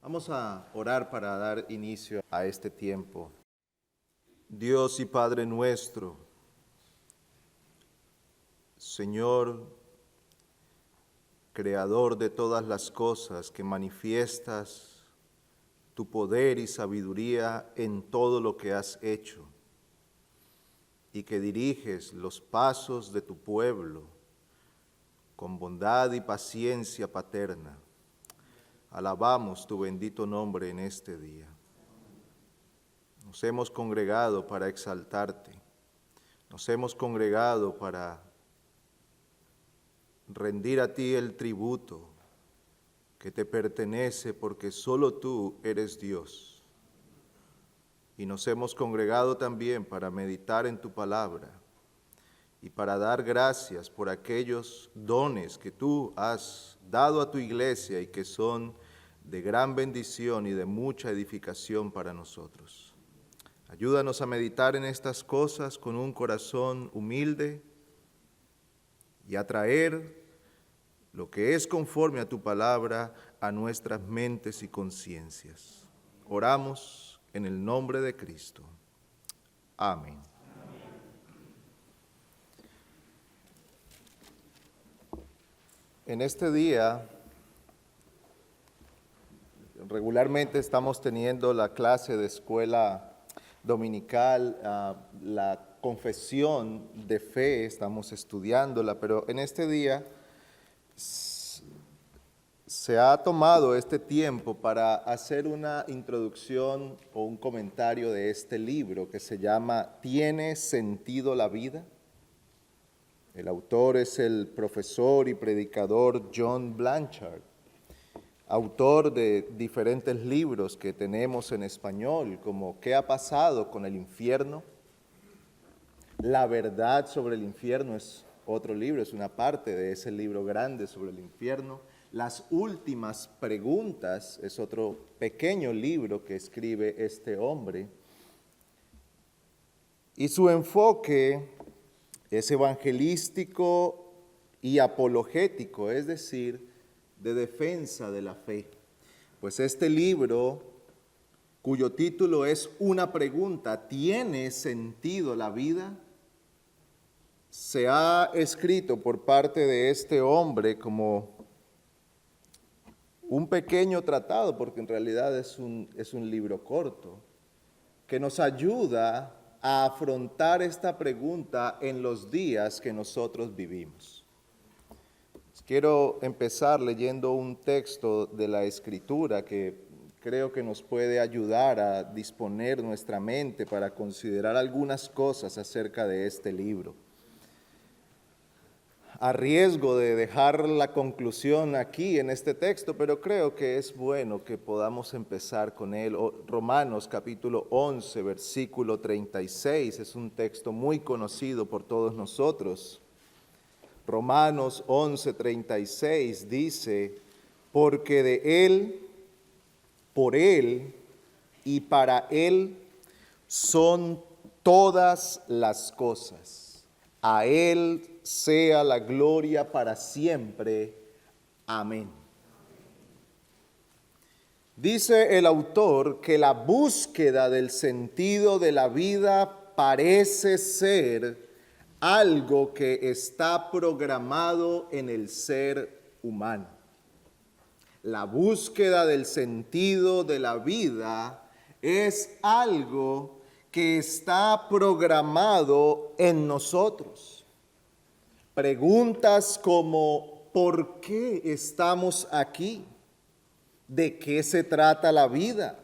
Vamos a orar para dar inicio a este tiempo. Dios y Padre nuestro, Señor, Creador de todas las cosas, que manifiestas tu poder y sabiduría en todo lo que has hecho, y que diriges los pasos de tu pueblo con bondad y paciencia paterna. Alabamos tu bendito nombre en este día. Nos hemos congregado para exaltarte. Nos hemos congregado para rendir a ti el tributo que te pertenece, porque solo tú eres Dios. Y nos hemos congregado también para meditar en tu palabra y para dar gracias por aquellos dones que tú has dado a tu iglesia y que son de gran bendición y de mucha edificación para nosotros. Ayúdanos a meditar en estas cosas con un corazón humilde y a traer lo que es conforme a tu palabra a nuestras mentes y conciencias. Oramos en el nombre de Cristo. Amén. En este día, regularmente estamos teniendo la clase de escuela dominical, la confesión de fe, estamos estudiándola, pero en este día se ha tomado este tiempo para hacer una introducción o un comentario de este libro que se llama ¿Tiene sentido la vida? El autor es el profesor y predicador John Blanchard, autor de diferentes libros que tenemos en español, como ¿Qué ha pasado con el infierno? La verdad sobre el infierno es otro libro, es una parte de ese libro grande sobre el infierno. Las últimas preguntas es otro pequeño libro que escribe este hombre. Y su enfoque es evangelístico y apologético, es decir, de defensa de la fe. Pues este libro, cuyo título es una pregunta, ¿tiene sentido la vida?, se ha escrito por parte de este hombre como un pequeño tratado, porque en realidad es un libro corto, que nos ayuda a afrontar esta pregunta en los días que nosotros vivimos. Quiero empezar leyendo un texto de la Escritura que creo que nos puede ayudar a disponer nuestra mente para considerar algunas cosas acerca de este libro. A riesgo de dejar la conclusión aquí en este texto, pero creo que es bueno que podamos empezar con él. Romanos capítulo 11, versículo 36, es un texto muy conocido por todos nosotros. Romanos 11, 36 dice, porque de Él, por Él y para Él son todas las cosas. A Él sea la gloria para siempre. Amén. Dice el autor que la búsqueda del sentido de la vida parece ser algo que está programado en el ser humano. La búsqueda del sentido de la vida es algo que está programado en nosotros. Preguntas como ¿por qué estamos aquí? ¿De qué se trata la vida?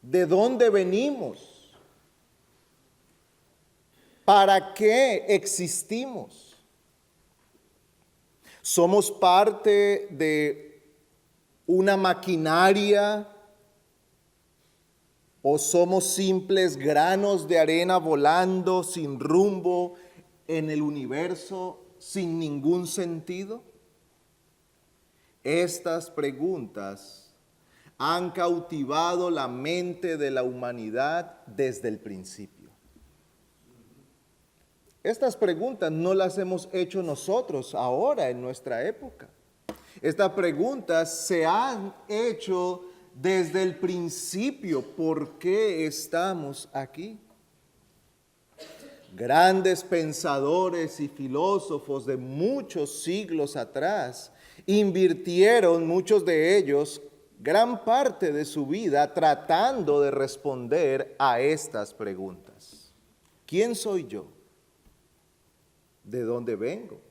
¿De dónde venimos? ¿Para qué existimos? ¿Somos parte de una maquinaria o somos simples granos de arena volando sin rumbo en el universo sin ningún sentido? Estas preguntas han cautivado la mente de la humanidad desde el principio. Estas preguntas no las hemos hecho nosotros ahora en nuestra época. Estas preguntas se han hecho desde el principio. ¿Por qué estamos aquí? Grandes pensadores y filósofos de muchos siglos atrás invirtieron, muchos de ellos, gran parte de su vida tratando de responder a estas preguntas. ¿Quién soy yo? ¿De dónde vengo?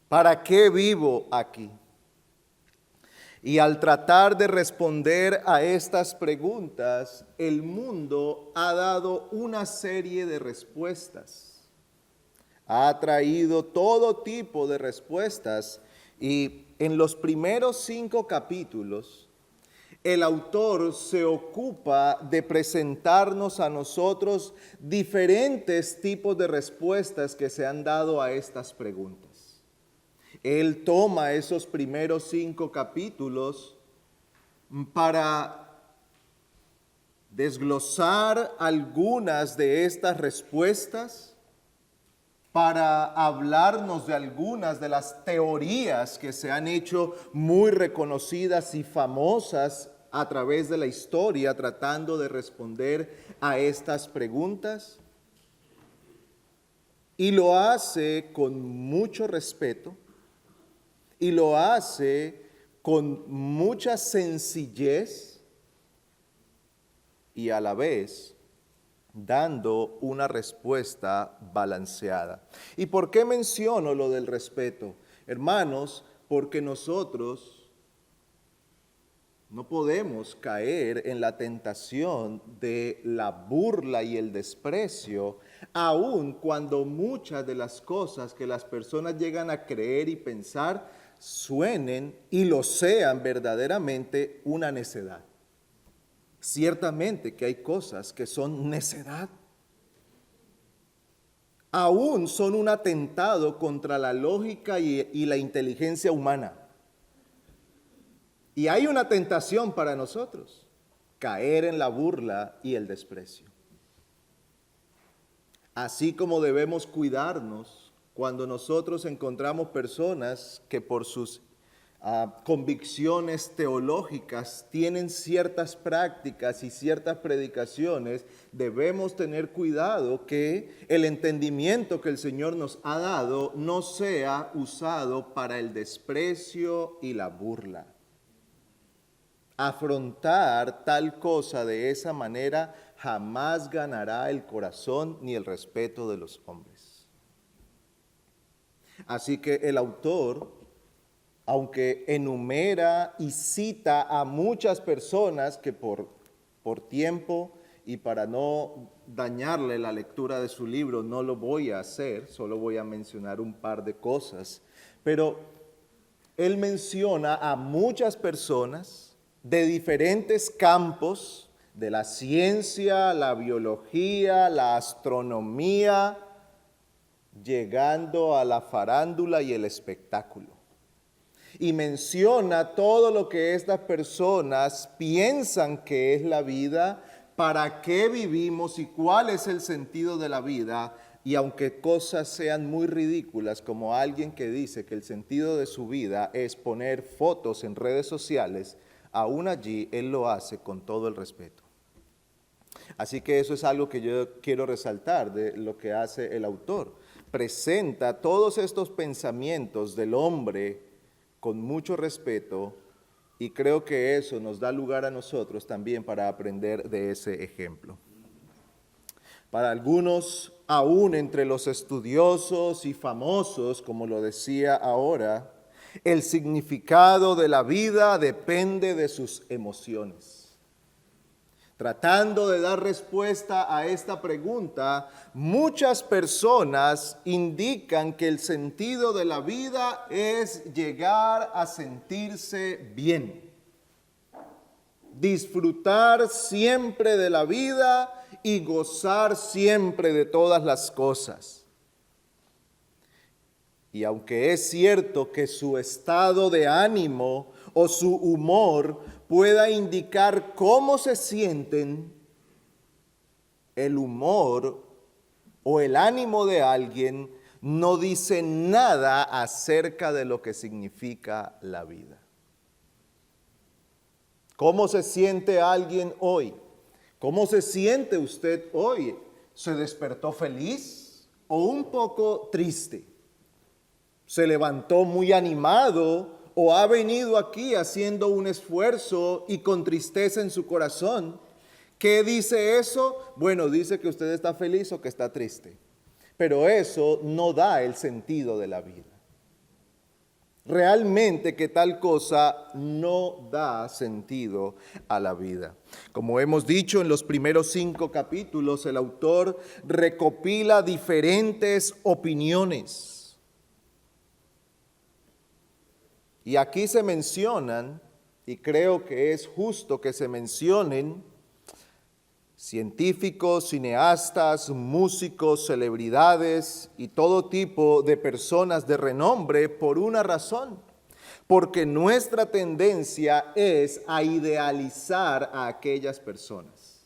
¿Para qué vivo aquí? Y al tratar de responder a estas preguntas, el mundo ha dado una serie de respuestas. Ha traído todo tipo de respuestas y en los primeros 5 capítulos, el autor se ocupa de presentarnos a nosotros diferentes tipos de respuestas que se han dado a estas preguntas. Él toma esos primeros 5 capítulos para desglosar algunas de estas respuestas, para hablarnos de algunas de las teorías que se han hecho muy reconocidas y famosas a través de la historia, tratando de responder a estas preguntas. Y lo hace con mucho respeto. Y lo hace con mucha sencillez y a la vez dando una respuesta balanceada. ¿Y por qué menciono lo del respeto? Hermanos, porque nosotros no podemos caer en la tentación de la burla y el desprecio, aun cuando muchas de las cosas que las personas llegan a creer y pensar suenen y lo sean verdaderamente una necedad. Ciertamente que hay cosas que son necedad. Aún son un atentado contra la lógica y la inteligencia humana. Y hay una tentación para nosotros, caer en la burla y el desprecio. Así como debemos cuidarnos cuando nosotros encontramos personas que por sus convicciones teológicas tienen ciertas prácticas y ciertas predicaciones, debemos tener cuidado que el entendimiento que el Señor nos ha dado no sea usado para el desprecio y la burla. Afrontar tal cosa de esa manera jamás ganará el corazón ni el respeto de los hombres. Así que el autor, aunque enumera y cita a muchas personas que por tiempo y para no dañarle la lectura de su libro no lo voy a hacer, solo voy a mencionar un par de cosas, pero él menciona a muchas personas de diferentes campos, de la ciencia, la biología, la astronomía, llegando a la farándula y el espectáculo. Y menciona todo lo que estas personas piensan que es la vida, para qué vivimos y cuál es el sentido de la vida. Y aunque cosas sean muy ridículas, como alguien que dice que el sentido de su vida es poner fotos en redes sociales, aún allí él lo hace con todo el respeto. Así que eso es algo que yo quiero resaltar de lo que hace el autor. Presenta todos estos pensamientos del hombre con mucho respeto y creo que eso nos da lugar a nosotros también para aprender de ese ejemplo. Para algunos, aún entre los estudiosos y famosos, como lo decía ahora, el significado de la vida depende de sus emociones. Tratando de dar respuesta a esta pregunta, muchas personas indican que el sentido de la vida es llegar a sentirse bien, disfrutar siempre de la vida y gozar siempre de todas las cosas. Y aunque es cierto que su estado de ánimo o su humor pueda indicar cómo se sienten, el humor o el ánimo de alguien no dice nada acerca de lo que significa la vida. ¿Cómo se siente alguien hoy? ¿Cómo se siente usted hoy? ¿Se despertó feliz o un poco triste? ¿Se levantó muy animado o ha venido aquí haciendo un esfuerzo y con tristeza en su corazón? ¿Qué dice eso? Bueno, dice que usted está feliz o que está triste. Pero eso no da el sentido de la vida. Realmente que tal cosa no da sentido a la vida. Como hemos dicho en los primeros 5 capítulos, el autor recopila diferentes opiniones. Y aquí se mencionan, y creo que es justo que se mencionen, científicos, cineastas, músicos, celebridades y todo tipo de personas de renombre por una razón. Porque nuestra tendencia es a idealizar a aquellas personas.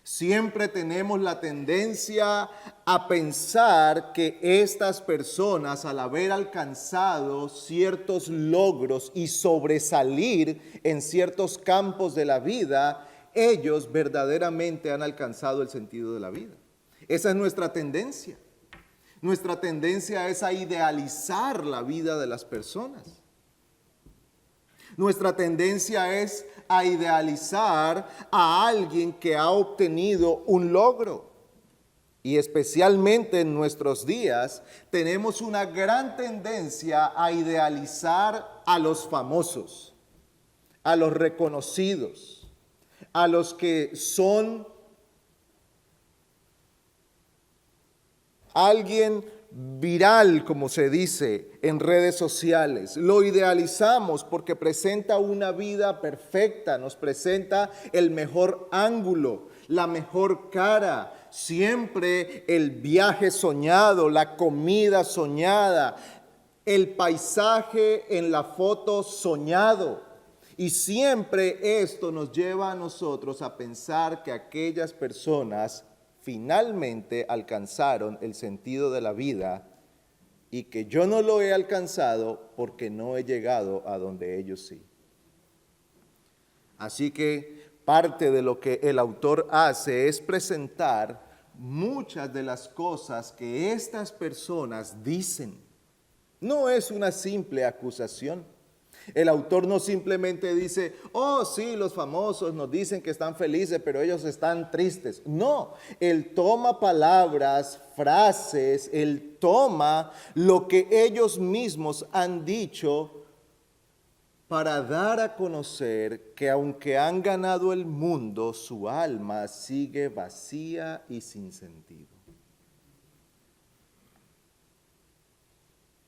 Siempre tenemos la tendencia a pensar que estas personas, al haber alcanzado ciertos logros y sobresalir en ciertos campos de la vida, ellos verdaderamente han alcanzado el sentido de la vida. Esa es nuestra tendencia. Nuestra tendencia es a idealizar la vida de las personas. Nuestra tendencia es a idealizar a alguien que ha obtenido un logro. Y especialmente en nuestros días tenemos una gran tendencia a idealizar a los famosos, a los reconocidos, a los que son alguien viral, como se dice en redes sociales. Lo idealizamos porque presenta una vida perfecta, nos presenta el mejor ángulo, la mejor cara, siempre el viaje soñado, la comida soñada, el paisaje en la foto soñado. Y siempre esto nos lleva a nosotros a pensar que aquellas personas finalmente alcanzaron el sentido de la vida y que yo no lo he alcanzado porque no he llegado a donde ellos sí. Así que parte de lo que el autor hace es presentar muchas de las cosas que estas personas dicen. No es una simple acusación. El autor no simplemente dice, oh sí, los famosos nos dicen que están felices, pero ellos están tristes. No, él toma palabras, frases, él toma lo que ellos mismos han dicho para dar a conocer que aunque han ganado el mundo, su alma sigue vacía y sin sentido.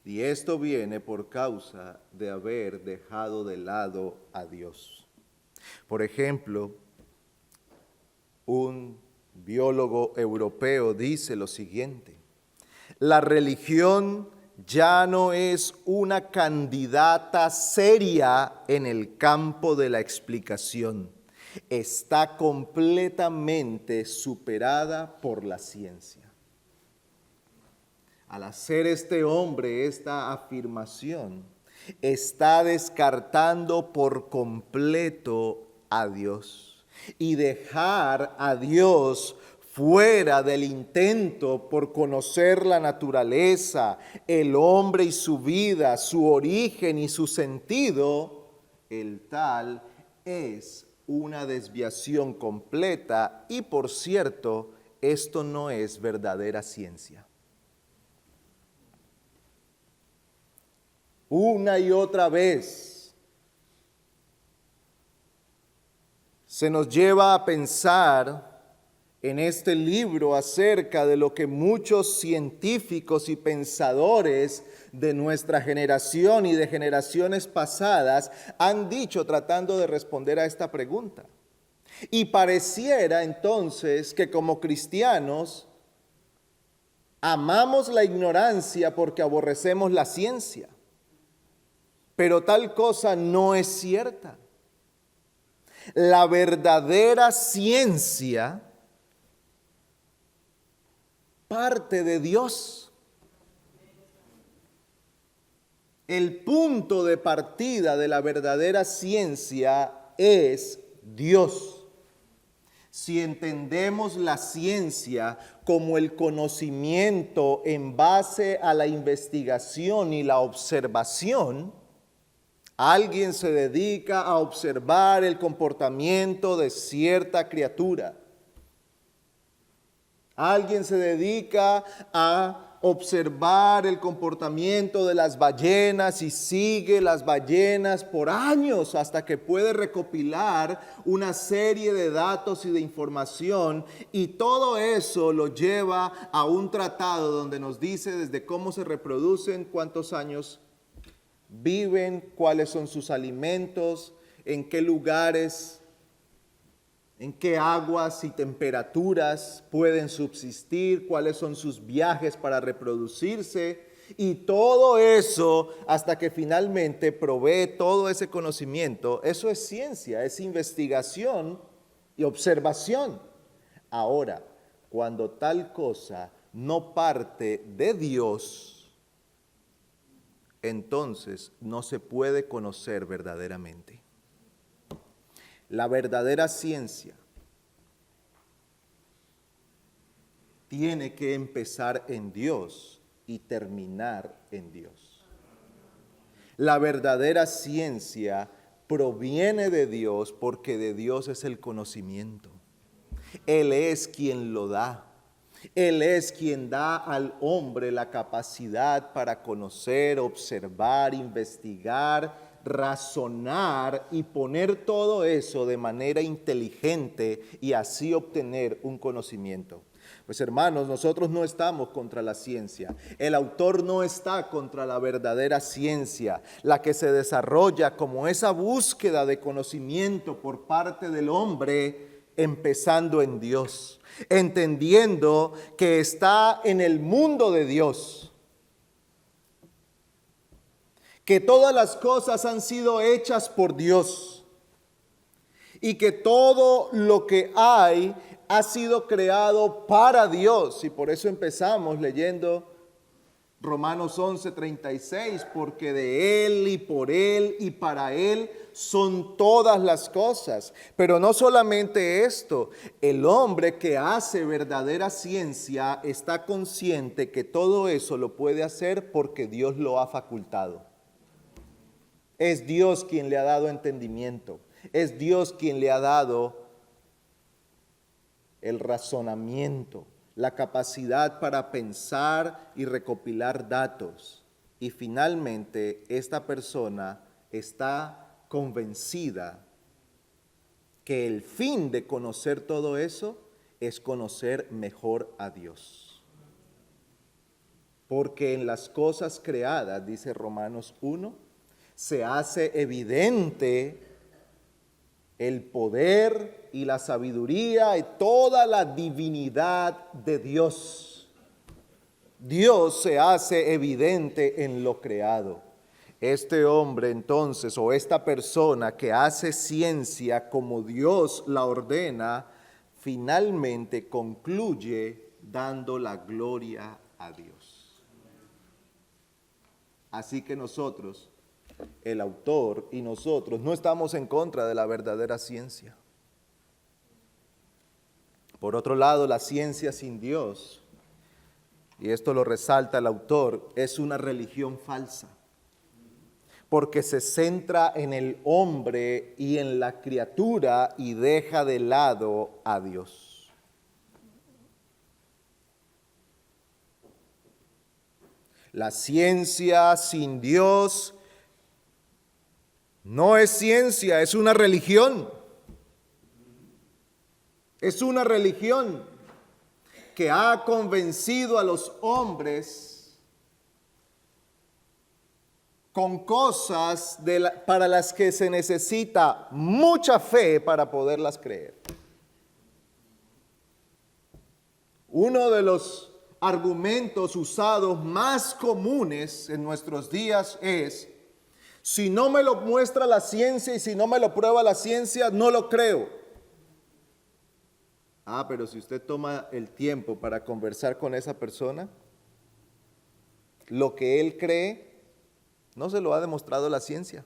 Y esto viene por causa de haber dejado de lado a Dios. Por ejemplo, un biólogo europeo dice lo siguiente: la religión ya no es una candidata seria en el campo de la explicación. Está completamente superada por la ciencia. Al hacer este hombre esta afirmación, está descartando por completo a Dios y dejar a Dios fuera del intento por conocer la naturaleza, el hombre y su vida, su origen y su sentido. El tal es una desviación completa y, por cierto, esto no es verdadera ciencia. Una y otra vez se nos lleva a pensar en este libro acerca de lo que muchos científicos y pensadores de nuestra generación y de generaciones pasadas han dicho tratando de responder a esta pregunta. Y pareciera entonces que como cristianos amamos la ignorancia porque aborrecemos la ciencia. Pero tal cosa no es cierta. La verdadera ciencia parte de Dios. El punto de partida de la verdadera ciencia es Dios. Si entendemos la ciencia como el conocimiento en base a la investigación y la observación, alguien se dedica a observar el comportamiento de cierta criatura. Alguien se dedica a observar el comportamiento de las ballenas y sigue las ballenas por años hasta que puede recopilar una serie de datos y de información, y todo eso lo lleva a un tratado donde nos dice desde cómo se reproducen, cuántos años viven, cuáles son sus alimentos, en qué lugares, en qué aguas y temperaturas pueden subsistir, cuáles son sus viajes para reproducirse, y todo eso hasta que finalmente provee todo ese conocimiento. Eso es ciencia, es investigación y observación. Ahora, cuando tal cosa no parte de Dios, entonces no se puede conocer verdaderamente. La verdadera ciencia tiene que empezar en Dios y terminar en Dios. La verdadera ciencia proviene de Dios porque de Dios es el conocimiento. Él es quien lo da. Él es quien da al hombre la capacidad para conocer, observar, investigar, razonar y poner todo eso de manera inteligente y así obtener un conocimiento. Pues hermanos, nosotros no estamos contra la ciencia. El autor no está contra la verdadera ciencia, la que se desarrolla como esa búsqueda de conocimiento por parte del hombre, empezando en Dios, entendiendo que está en el mundo de Dios, que todas las cosas han sido hechas por Dios y que todo lo que hay ha sido creado para Dios. Y por eso empezamos leyendo Romanos 11:36, porque de Él y por Él y para Él son todas las cosas. Pero no solamente esto, el hombre que hace verdadera ciencia está consciente que todo eso lo puede hacer porque Dios lo ha facultado. Es Dios quien le ha dado entendimiento, es Dios quien le ha dado el razonamiento, la capacidad para pensar y recopilar datos. Y finalmente esta persona está convencida que el fin de conocer todo eso es conocer mejor a Dios. Porque en las cosas creadas, dice Romanos 1, se hace evidente el poder y la sabiduría y toda la divinidad de Dios. Dios se hace evidente en lo creado. Este hombre entonces, o esta persona que hace ciencia como Dios la ordena, finalmente concluye dando la gloria a Dios. Así que nosotros, el autor y nosotros, no estamos en contra de la verdadera ciencia. Por otro lado, la ciencia sin Dios, y esto lo resalta el autor, es una religión falsa, porque se centra en el hombre y en la criatura y deja de lado a Dios. La ciencia sin Dios no es ciencia, es una religión. Es una religión que ha convencido a los hombres con cosas para las que se necesita mucha fe para poderlas creer. Uno de los argumentos usados más comunes en nuestros días es: si no me lo muestra la ciencia y si no me lo prueba la ciencia, no lo creo. Pero si usted toma el tiempo para conversar con esa persona, lo que él cree No se lo ha demostrado la ciencia.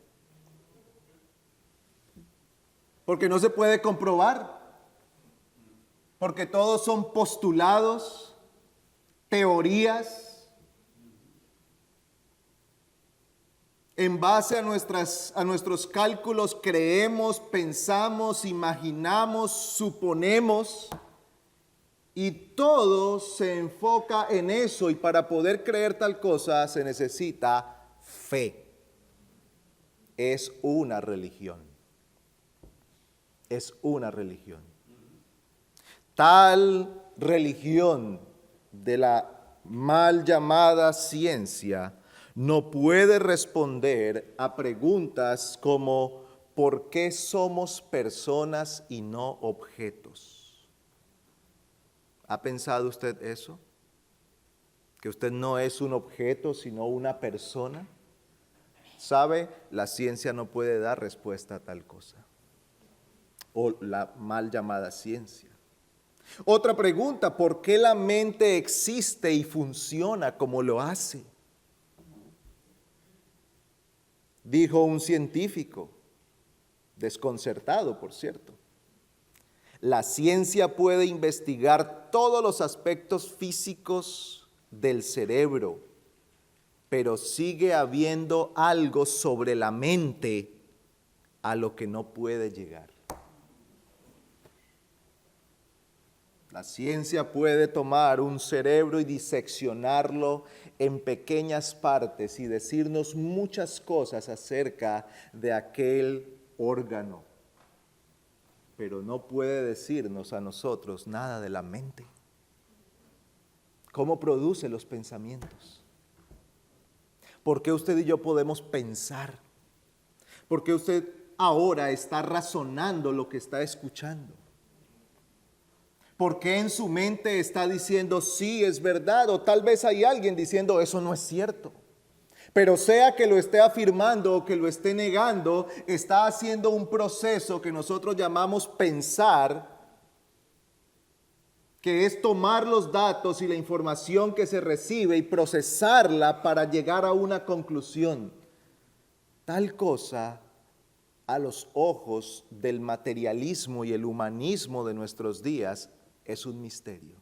Porque no se puede comprobar. Porque todos son postulados, teorías. En base a nuestros cálculos creemos, pensamos, imaginamos, suponemos, y todo se enfoca en eso, y para poder creer tal cosa se necesita fe. Es una religión. Es una religión. Tal religión de la mal llamada ciencia no puede responder a preguntas como ¿por qué somos personas y no objetos? ¿Ha pensado usted eso? ¿Que usted no es un objeto sino una persona? ¿Sabe? La ciencia no puede dar respuesta a tal cosa. O la mal llamada ciencia. Otra pregunta, ¿por qué la mente existe y funciona como lo hace? Dijo un científico, desconcertado por cierto, la ciencia puede investigar todos los aspectos físicos del cerebro, pero sigue habiendo algo sobre la mente a lo que no puede llegar. La ciencia puede tomar un cerebro y diseccionarlo en pequeñas partes y decirnos muchas cosas acerca de aquel órgano, pero no puede decirnos a nosotros nada de la mente. ¿Cómo produce los pensamientos? ¿Por qué usted y yo podemos pensar? ¿Por qué usted ahora está razonando lo que está escuchando? ¿Por qué en su mente está diciendo sí, es verdad? O tal vez hay alguien diciendo eso no es cierto. Pero sea que lo esté afirmando o que lo esté negando, está haciendo un proceso que nosotros llamamos pensar, que es tomar los datos y la información que se recibe y procesarla para llegar a una conclusión. Tal cosa, a los ojos del materialismo y el humanismo de nuestros días, es un misterio.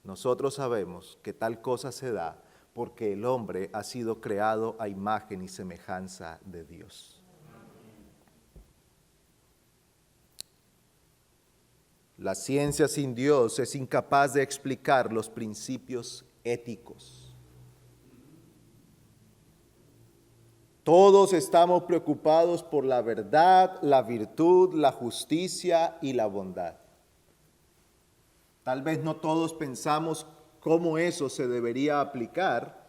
Nosotros sabemos que tal cosa se da porque el hombre ha sido creado a imagen y semejanza de Dios. La ciencia sin Dios es incapaz de explicar los principios éticos. Todos estamos preocupados por la verdad, la virtud, la justicia y la bondad. Tal vez no todos pensamos cómo eso se debería aplicar,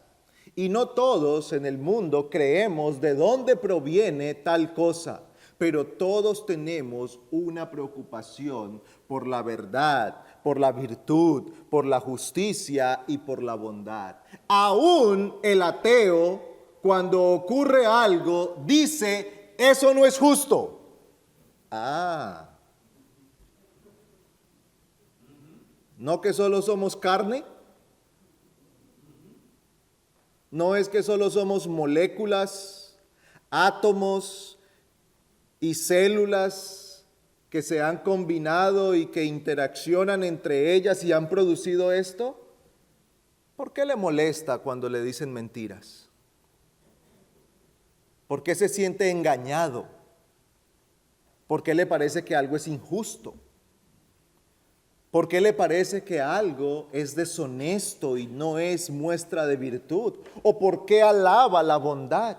y no todos en el mundo creemos de dónde proviene tal cosa, pero todos tenemos una preocupación por la verdad, por la virtud, por la justicia y por la bondad. Aún el ateo, cuando ocurre algo, dice, eso no es justo. ¿No que solo somos carne? ¿No es que solo somos moléculas, átomos y células que se han combinado y que interaccionan entre ellas y han producido esto? ¿Por qué le molesta cuando le dicen mentiras? ¿Por qué se siente engañado? ¿Por qué le parece que algo es injusto? ¿Por qué le parece que algo es deshonesto y no es muestra de virtud? ¿O por qué alaba la bondad?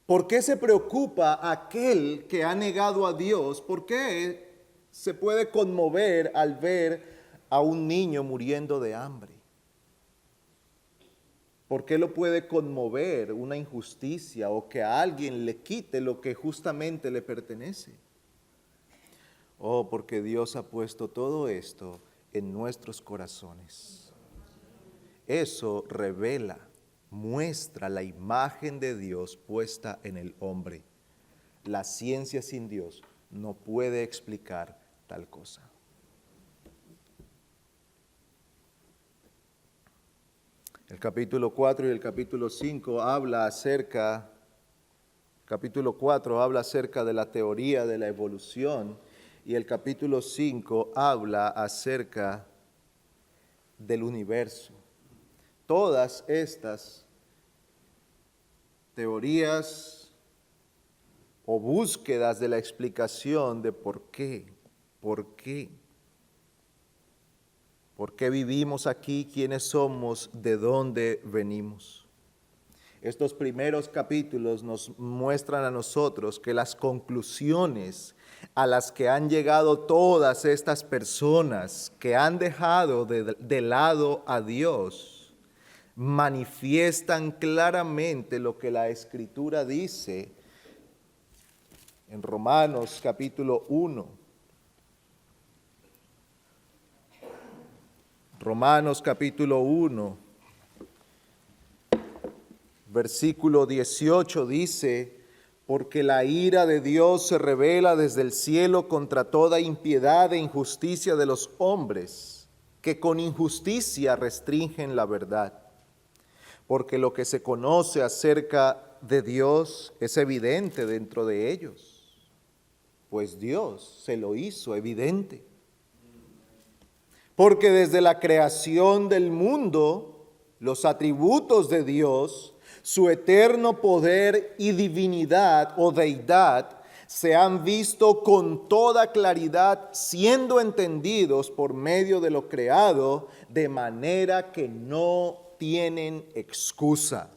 ¿Por qué se preocupa aquel que ha negado a Dios? ¿Por qué se puede conmover al ver a un niño muriendo de hambre? ¿Por qué lo puede conmover una injusticia o que a alguien le quite lo que justamente le pertenece? Oh, porque Dios ha puesto todo esto en nuestros corazones. Eso revela, muestra la imagen de Dios puesta en el hombre. La ciencia sin Dios no puede explicar tal cosa. capítulo 4 y el capítulo 5 capítulo 4 habla acerca de la teoría de la evolución y el capítulo 5 habla acerca del universo. Todas estas teorías o búsquedas de la explicación de por qué vivimos aquí, quiénes somos, de dónde venimos. Estos primeros capítulos nos muestran a nosotros que las conclusiones a las que han llegado todas estas personas que han dejado de lado a Dios manifiestan claramente lo que la Escritura dice en Romanos capítulo 1. Romanos capítulo 1, versículo 18 dice: porque la ira de Dios se revela desde el cielo contra toda impiedad e injusticia de los hombres, que con injusticia restringen la verdad. Porque lo que se conoce acerca de Dios es evidente dentro de ellos, pues Dios se lo hizo evidente. Porque desde la creación del mundo, los atributos de Dios, su eterno poder y divinidad o deidad, se han visto con toda claridad, siendo entendidos por medio de lo creado, de manera que no tienen excusa.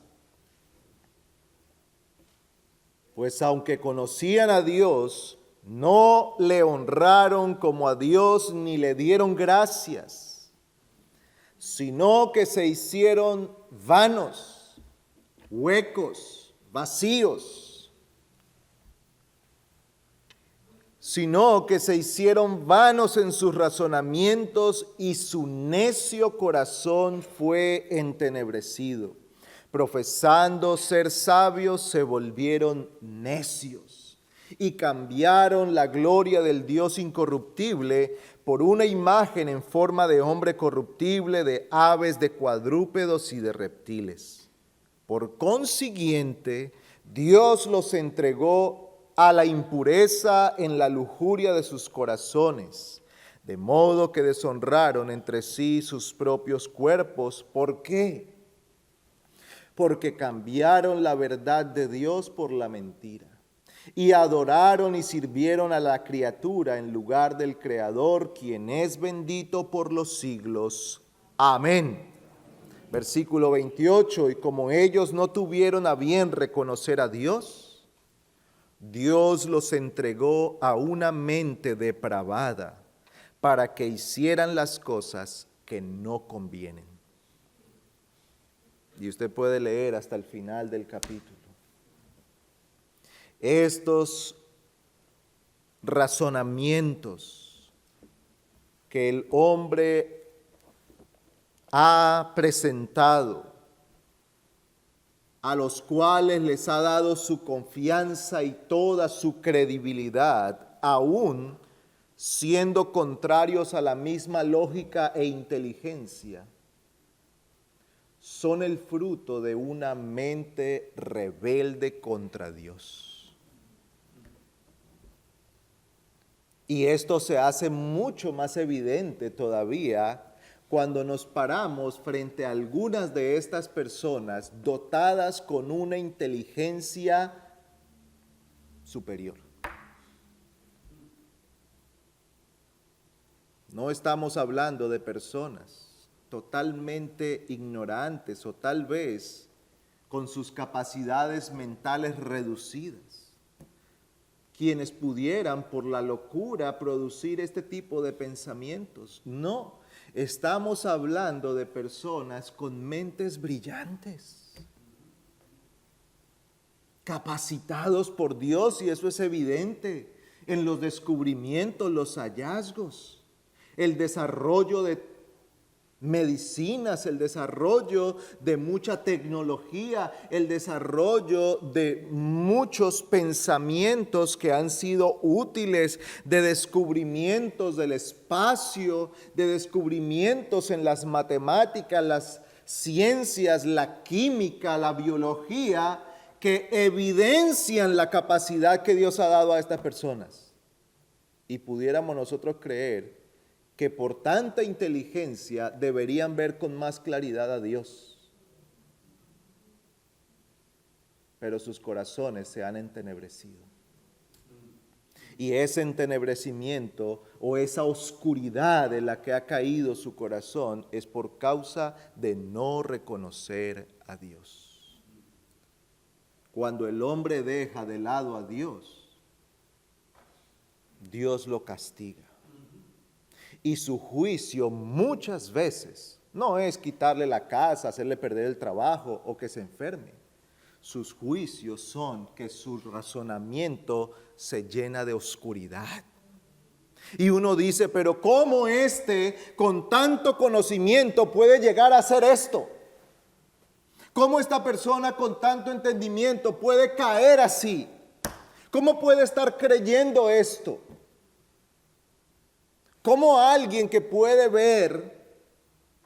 Pues aunque conocían a Dios, no le honraron como a Dios ni le dieron gracias, sino que se hicieron vanos, huecos, vacíos, sino que se hicieron vanos en sus razonamientos y su necio corazón fue entenebrecido. Profesando ser sabios, se volvieron necios y cambiaron la gloria del Dios incorruptible por una imagen en forma de hombre corruptible, de aves, de cuadrúpedos y de reptiles. Por consiguiente, Dios los entregó a la impureza en la lujuria de sus corazones, de modo que deshonraron entre sí sus propios cuerpos. ¿Por qué? Porque cambiaron la verdad de Dios por la mentira, y adoraron y sirvieron a la criatura en lugar del Creador, quien es bendito por los siglos. Amén. Versículo 28, y como ellos no tuvieron a bien reconocer a Dios, Dios los entregó a una mente depravada para que hicieran las cosas que no convienen. Y usted puede leer hasta el final del capítulo. Estos razonamientos que el hombre ha presentado, a los cuales les ha dado su confianza y toda su credibilidad, aún siendo contrarios a la misma lógica e inteligencia, son el fruto de una mente rebelde contra Dios. Y esto se hace mucho más evidente todavía cuando nos paramos frente a algunas de estas personas dotadas con una inteligencia superior. No estamos hablando de personas totalmente ignorantes o tal vez con sus capacidades mentales reducidas, quienes pudieran por la locura producir este tipo de pensamientos. No, estamos hablando de personas con mentes brillantes, capacitados por Dios, y eso es evidente en los descubrimientos, los hallazgos, el desarrollo de medicinas, el desarrollo de mucha tecnología, el desarrollo de muchos pensamientos que han sido útiles, de descubrimientos del espacio, de descubrimientos en las matemáticas, las ciencias, la química, la biología, que evidencian la capacidad que Dios ha dado a estas personas. Y pudiéramos nosotros creer que por tanta inteligencia deberían ver con más claridad a Dios. Pero sus corazones se han entenebrecido. Y ese entenebrecimiento o esa oscuridad en la que ha caído su corazón es por causa de no reconocer a Dios. Cuando el hombre deja de lado a Dios, Dios lo castiga. Y su juicio muchas veces no es quitarle la casa, hacerle perder el trabajo o que se enferme. Sus juicios son que su razonamiento se llena de oscuridad. Y uno dice, pero ¿cómo con tanto conocimiento puede llegar a hacer esto? ¿Cómo esta persona con tanto entendimiento puede caer así? ¿Cómo puede estar creyendo esto? ¿Cómo alguien que puede ver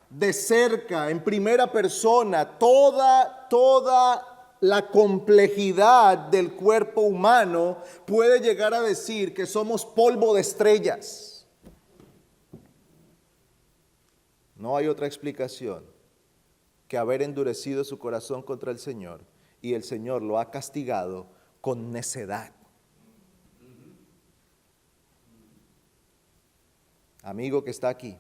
de cerca, en primera persona, toda la complejidad del cuerpo humano, puede llegar a decir que somos polvo de estrellas? No hay otra explicación que haber endurecido su corazón contra el Señor, y el Señor lo ha castigado con necedad. Amigo que está aquí,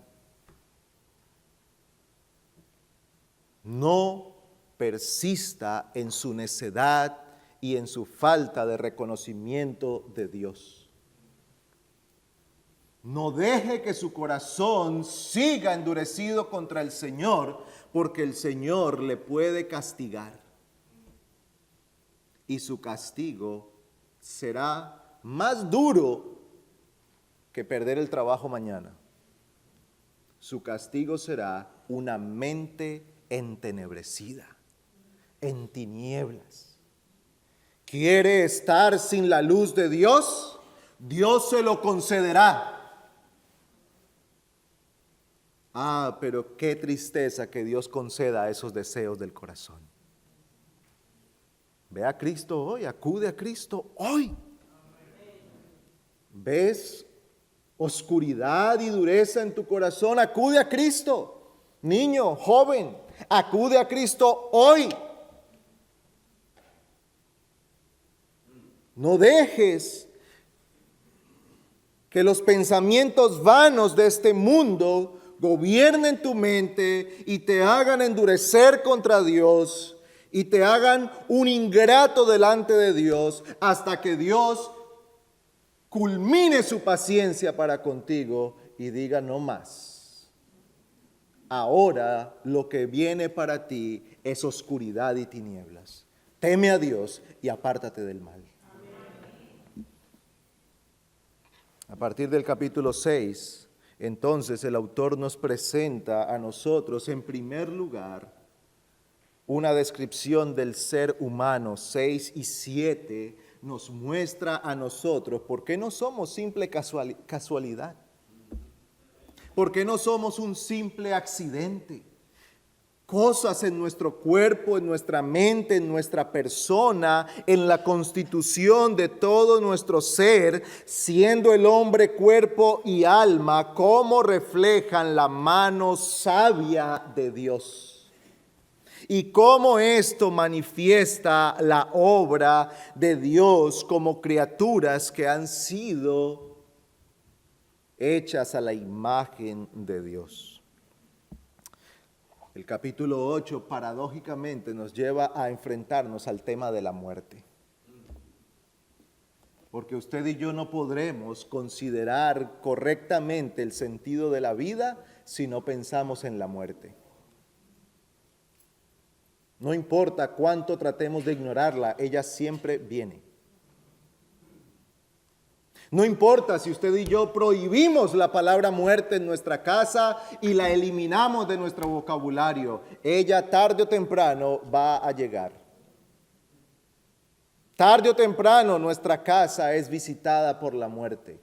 no persista en su necedad y en su falta de reconocimiento de Dios. No deje que su corazón siga endurecido contra el Señor, porque el Señor le puede castigar. Y su castigo será más duro que perder el trabajo mañana. Su castigo será una mente entenebrecida, en tinieblas. ¿Quiere estar sin la luz de Dios? Dios se lo concederá. Pero qué tristeza que Dios conceda esos deseos del corazón. Ve a Cristo hoy, acude a Cristo hoy. ¿Ves oscuridad y dureza en tu corazón? Acude a Cristo. Niño, joven, acude a Cristo hoy. No dejes que los pensamientos vanos de este mundo gobiernen tu mente y te hagan endurecer contra Dios y te hagan un ingrato delante de Dios hasta que Dios culmine su paciencia para contigo y diga no más. Ahora lo que viene para ti es oscuridad y tinieblas. Teme a Dios y apártate del mal. A partir del capítulo 6, entonces el autor nos presenta a nosotros, en primer lugar, una descripción del ser humano. 6 y 7 nos muestra a nosotros por qué no somos simple casualidad, por qué no somos un simple accidente. Cosas en nuestro cuerpo, en nuestra mente, en nuestra persona, en la constitución de todo nuestro ser, siendo el hombre cuerpo y alma, cómo reflejan la mano sabia de Dios. Y cómo esto manifiesta la obra de Dios como criaturas que han sido hechas a la imagen de Dios. El capítulo 8 paradójicamente nos lleva a enfrentarnos al tema de la muerte. Porque usted y yo no podremos considerar correctamente el sentido de la vida si no pensamos en la muerte. No importa cuánto tratemos de ignorarla, ella siempre viene. No importa si usted y yo prohibimos la palabra muerte en nuestra casa y la eliminamos de nuestro vocabulario, ella tarde o temprano va a llegar. Tarde o temprano nuestra casa es visitada por la muerte.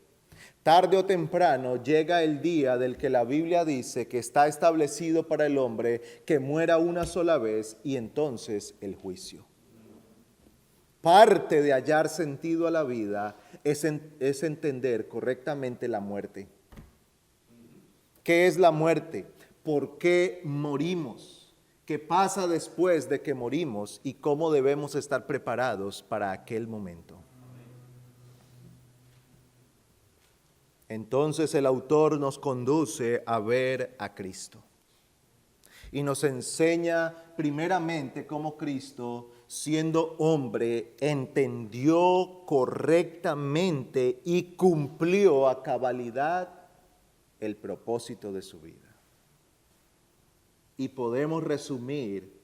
tarde o temprano llega el día del que la Biblia dice que está establecido para el hombre que muera una sola vez y entonces el juicio. Parte de hallar sentido a la vida es entender correctamente la muerte. ¿Qué es la muerte? ¿Por qué morimos? ¿Qué pasa después de que morimos? ¿Y cómo debemos estar preparados para aquel momento? Entonces el autor nos conduce a ver a Cristo. Y nos enseña primeramente cómo Cristo, siendo hombre, entendió correctamente y cumplió a cabalidad el propósito de su vida. Y podemos resumir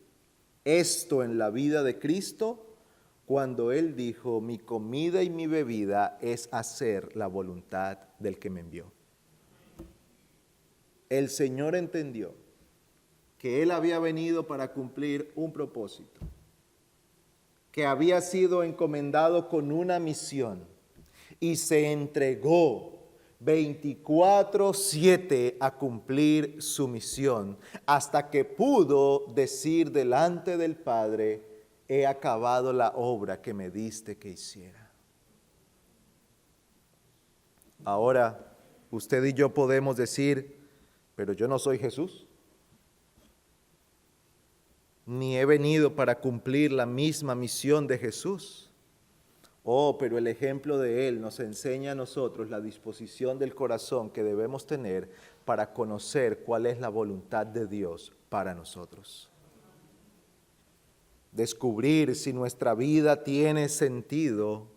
esto en la vida de Cristo cuando Él dijo: mi comida y mi bebida es hacer la voluntad del que me envió. El Señor entendió que Él había venido para cumplir un propósito, que había sido encomendado con una misión y se entregó 24/7 a cumplir su misión, hasta que pudo decir delante del Padre: he acabado la obra que me diste que hiciera. Ahora, usted y yo podemos decir: pero yo no soy Jesús, ni he venido para cumplir la misma misión de Jesús. Oh, pero el ejemplo de Él nos enseña a nosotros la disposición del corazón que debemos tener para conocer cuál es la voluntad de Dios para nosotros. Descubrir si nuestra vida tiene sentido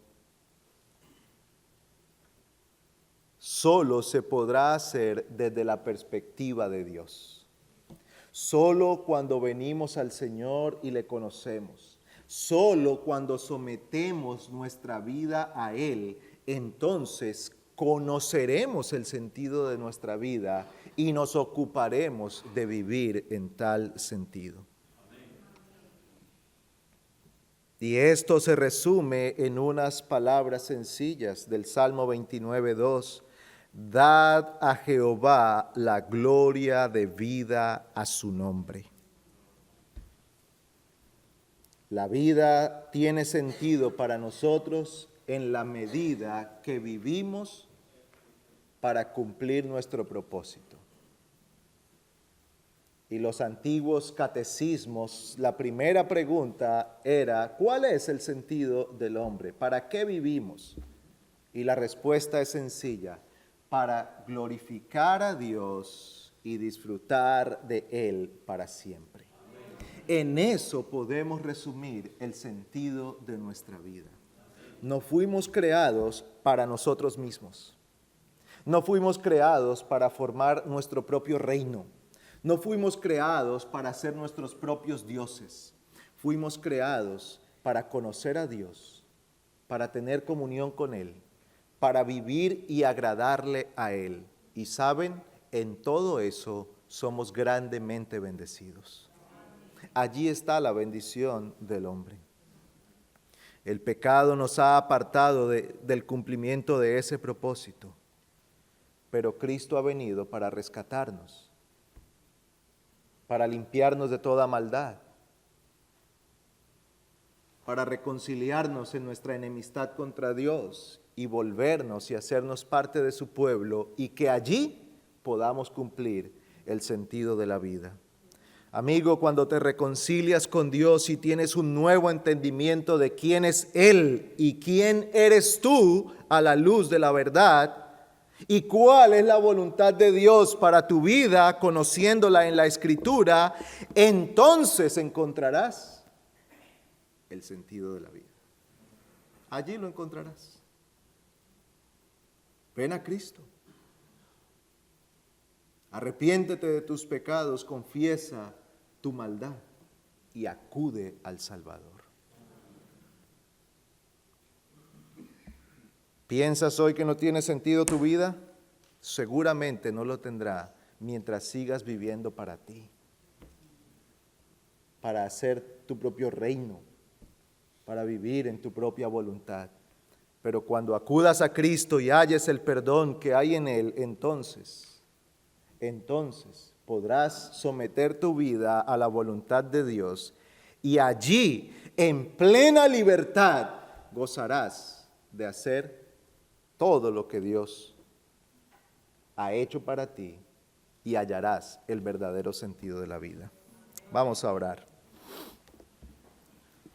solo se podrá hacer desde la perspectiva de Dios. Solo cuando venimos al Señor y le conocemos, solo cuando sometemos nuestra vida a Él, entonces conoceremos el sentido de nuestra vida y nos ocuparemos de vivir en tal sentido. Y esto se resume en unas palabras sencillas del Salmo 29:2. Dad a Jehová la gloria debida a su nombre. La vida tiene sentido para nosotros en la medida que vivimos para cumplir nuestro propósito. Y los antiguos catecismos, la primera pregunta era: ¿cuál es el sentido del hombre? ¿Para qué vivimos? Y la respuesta es sencilla: para glorificar a Dios y disfrutar de Él para siempre. En eso podemos resumir el sentido de nuestra vida. No fuimos creados para nosotros mismos. No fuimos creados para formar nuestro propio reino. No fuimos creados para ser nuestros propios dioses. Fuimos creados para conocer a Dios, para tener comunión con Él, para vivir y agradarle a Él. Y saben, en todo eso somos grandemente bendecidos. Allí está la bendición del hombre. El pecado nos ha apartado del cumplimiento de ese propósito, pero Cristo ha venido para rescatarnos, para limpiarnos de toda maldad, para reconciliarnos en nuestra enemistad contra Dios y volvernos y hacernos parte de su pueblo, y que allí podamos cumplir el sentido de la vida. Amigo, cuando te reconcilias con Dios y tienes un nuevo entendimiento de quién es Él y quién eres tú a la luz de la verdad, y cuál es la voluntad de Dios para tu vida, conociéndola en la Escritura, entonces encontrarás el sentido de la vida. Allí lo encontrarás. Ven a Cristo. Arrepiéntete de tus pecados, confiesa tu maldad y acude al Salvador. ¿Piensas hoy que no tiene sentido tu vida? Seguramente no lo tendrá mientras sigas viviendo para ti, para hacer tu propio reino, para vivir en tu propia voluntad. Pero cuando acudas a Cristo y halles el perdón que hay en Él, entonces podrás someter tu vida a la voluntad de Dios y allí, en plena libertad, gozarás de hacer todo lo que Dios ha hecho para ti y hallarás el verdadero sentido de la vida. Vamos a orar.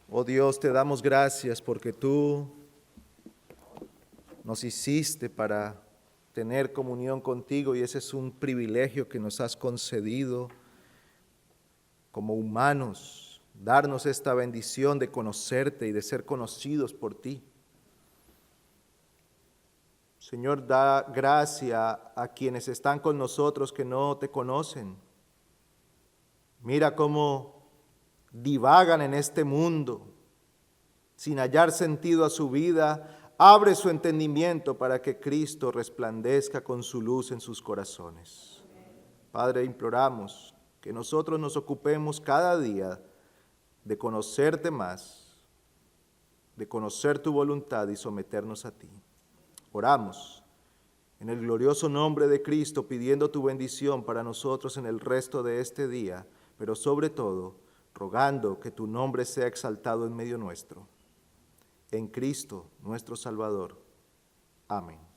Oh Dios, te damos gracias porque tú nos hiciste para tener comunión contigo y ese es un privilegio que nos has concedido como humanos, darnos esta bendición de conocerte y de ser conocidos por ti. Señor, da gracia a quienes están con nosotros que no te conocen. Mira cómo divagan en este mundo sin hallar sentido a su vida. Abre su entendimiento para que Cristo resplandezca con su luz en sus corazones. Padre, imploramos que nosotros nos ocupemos cada día de conocerte más, de conocer tu voluntad y someternos a ti. Oramos en el glorioso nombre de Cristo, pidiendo tu bendición para nosotros en el resto de este día, pero sobre todo, rogando que tu nombre sea exaltado en medio nuestro. En Cristo, nuestro Salvador. Amén.